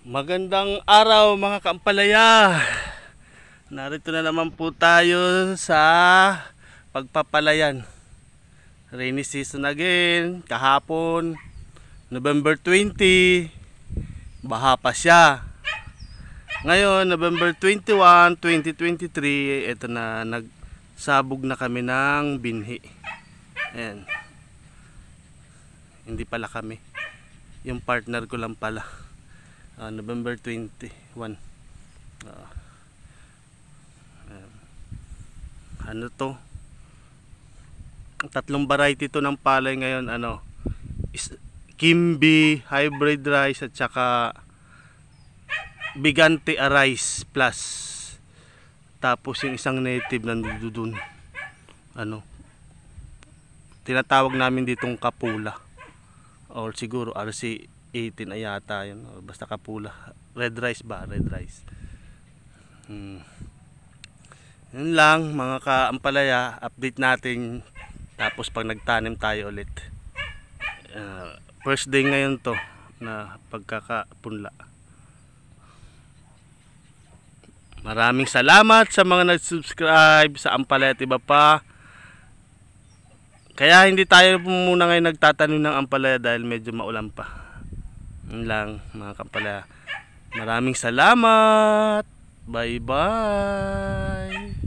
Magandang araw mga kaampalaya. Narito na naman po tayo sa pagpapalayan. Rainy season again. Kahapon, November 20, baha pa siya. Ngayon, November 21, 2023, ito na, nagsabog na kami ng binhi. Ayan. Hindi pala kami. Yung partner ko lang pala. November 21. Ano to? Tatlong variety to ng palay ngayon. Kimby, hybrid rice at saka Bigante rice plus. Tapos yung isang native nandoon. Tinatawag namin ditong kapula. Or siguro RC18 ay yata yun. Basta kapula. Red rice ba? Red rice. Yun lang mga kaampalaya. Update natin. Tapos pag nagtanim tayo ulit. First day ngayon to na pagkakapunla. Maraming salamat sa mga nag-subscribe sa Ampalaya Iba Pa. Kaya hindi tayo muna ngayon nagtatanim ng ampalaya dahil medyo maulan pa. Yun lang mga kampalaya. Maraming salamat. Bye bye.